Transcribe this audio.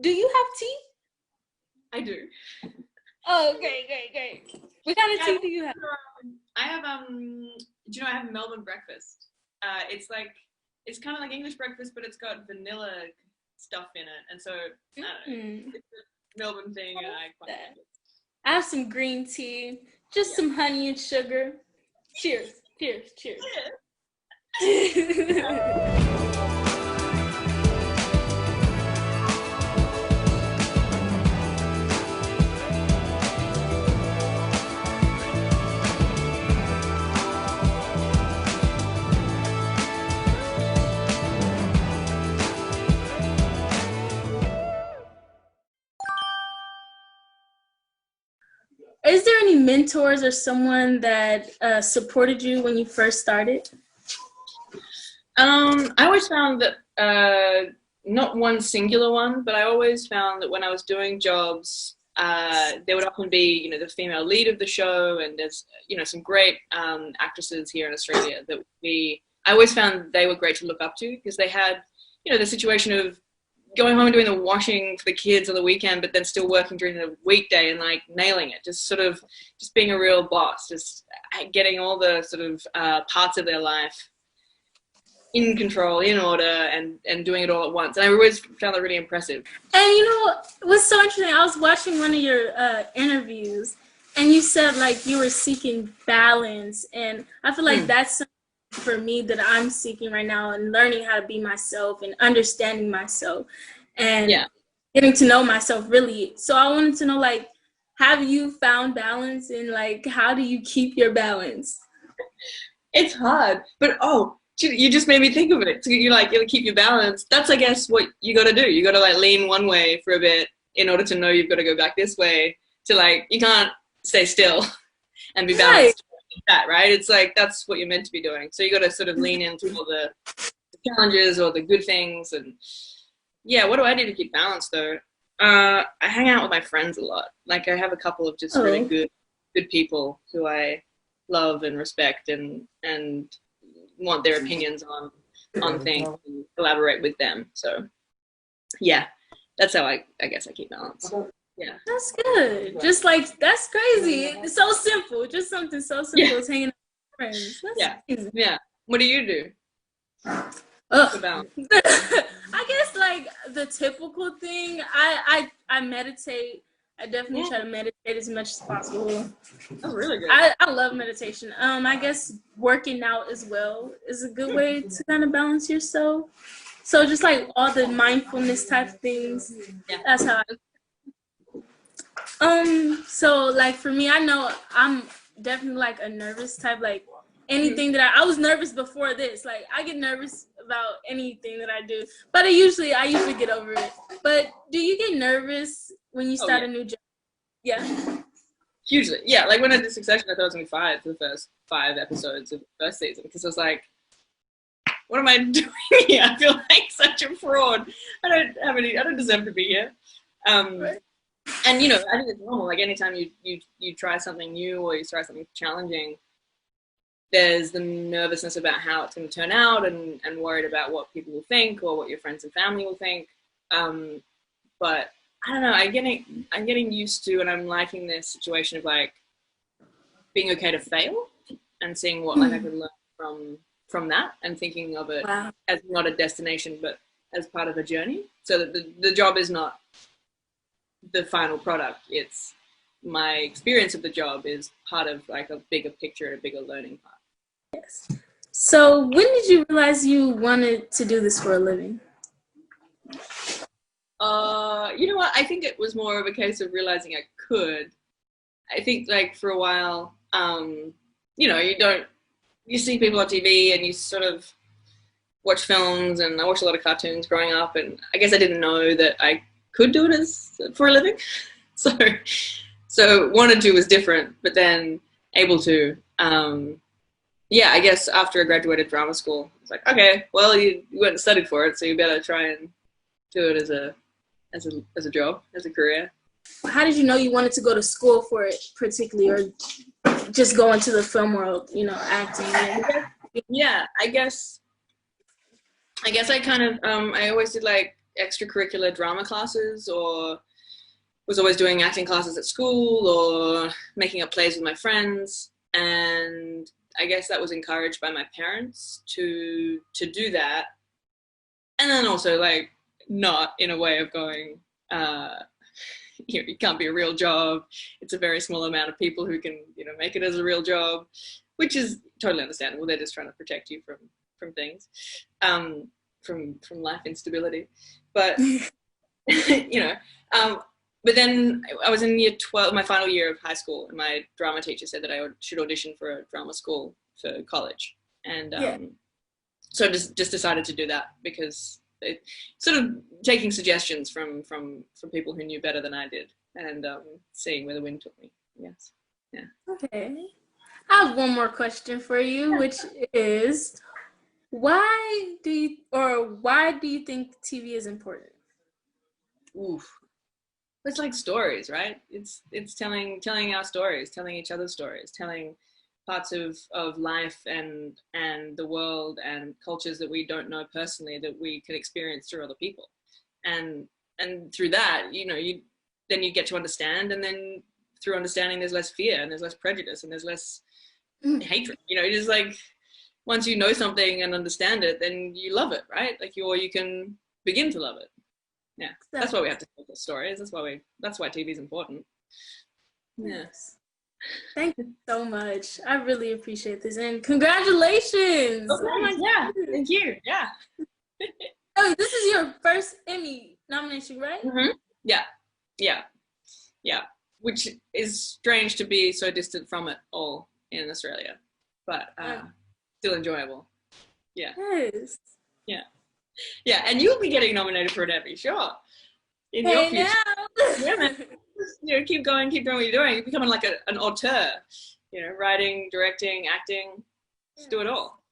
Do you have tea? I do. Oh, great. What kind of tea do you have? I have do you know I have Melbourne breakfast. It's kind of like English breakfast, but it's got vanilla stuff in it, and so I don't know, it's a Melbourne thing, and I quite like it. I have some green tea, just some honey and sugar. Cheers. Is there any mentors or someone that supported you when you first started? I always found that not one singular one, but I always found that when I was doing jobs, there would often be, the female lead of the show, and there's, some great actresses here in Australia that I always found they were great to look up to, because they had, the situation of going home and doing the washing for the kids on the weekend, but then still working during the weekday and like nailing it, just being a real boss, just getting all the sort of parts of their life in control, in order, and doing it all at once. And I always found that really impressive. And what's so interesting, I was watching one of your interviews, and you said like you were seeking balance, and I feel like that's something for me that I'm seeking right now, and learning how to be myself and understanding myself and getting to know myself really. So I wanted to know, like, have you found balance, and like how do you keep your balance? It's hard, but you just made me think of it. So you'll keep your balance. That's, I guess, what you got to do. You got to like lean one way for a bit in order to know you've got to go back this way. To like, you can't stay still and be balanced. That, right? It's like that's what you're meant to be doing. So you got to sort of lean into all the challenges or the good things. And what do I do to keep balance though? I hang out with my friends a lot. Like I have a couple of just really good people who I love and respect and want their opinions on things and collaborate with them. So that's how I guess I keep balance. Yeah, that's good. Just like, that's crazy. It's so simple. Just something so simple as hanging out with friends. That's easy. Yeah. What do you do? I guess like the typical thing. I meditate. I definitely try to meditate as much as possible. That's really good. I love meditation. I guess working out as well is a good way to kind of balance yourself. So just like all the mindfulness type of things. That's how so like for me, I know I'm definitely like a nervous type, like anything that I was nervous before this. Like I get nervous about anything that I do, but I usually get over it. But do you get nervous when you start a new job? Yeah. Hugely. Yeah, like when I did Succession, I thought I was going to be fired for the first 5 episodes of the first season, because I was like, what am I doing here? I feel like such a fraud. I don't deserve to be here. And I think it's normal. Like anytime you try something new or you try something challenging, there's the nervousness about how it's going to turn out, and worried about what people will think or what your friends and family will think. But I don't know. I'm getting used to, and I'm liking this situation of like being okay to fail and seeing what like I can learn from that, and thinking of it as not a destination but as part of a journey. So that the job is not the final product. It's my experience of the job is part of like a bigger picture and a bigger learning part. Yes. So when did you realize you wanted to do this for a living? You know what? I think it was more of a case of realizing I could. I think like for a while, you see people on TV and you sort of watch films, and I watched a lot of cartoons growing up, and I guess I didn't know that I could do it for a living. So wanted to was different, but then able to, I guess after I graduated drama school, it's like, okay, well, you went and studied for it, so you better try and do it as a job, as a career. How did you know you wanted to go to school for it particularly, or just go into the film world, acting? Yeah, I guess I kind of, I always did like extracurricular drama classes, or was always doing acting classes at school, or making up plays with my friends. And I guess that was encouraged by my parents to do that. And then also, like, not in a way of going, it can't be a real job. It's a very small amount of people who can, make it as a real job, which is totally understandable. They're just trying to protect you from things, from life instability. But, but then I was in year 12, my final year of high school, and my drama teacher said that I should audition for a drama school for college. And so I just decided to do that, because it sort of taking suggestions from people who knew better than I did, and seeing where the wind took me. Yes. Yeah. Okay. I have one more question for you, which is, why do you think TV is important? Oof. It's like stories, right? It's telling our stories, telling each other's stories, telling parts of life and the world and cultures that we don't know personally, that we can experience through other people. And through that, then you get to understand, and then through understanding there's less fear, and there's less prejudice, and there's less hatred. It is like, once you know something and understand it, then you love it, right? Like, or you can begin to love it. Yeah, that's why we have to tell the stories. That's why TV is important. Yes. Thank you so much. I really appreciate this, and congratulations! Okay. Oh my God! Thank you. Yeah. Oh, this is your first Emmy nomination, right? Mm-hmm. Yeah. Which is strange to be so distant from it all in Australia, but still enjoyable. Yeah. Yes. Yeah. Yeah, and you'll be getting nominated for an Emmy, sure. In your future. Yeah, man. Keep going what you're doing. You're becoming like an auteur. Writing, directing, acting. Just do it all.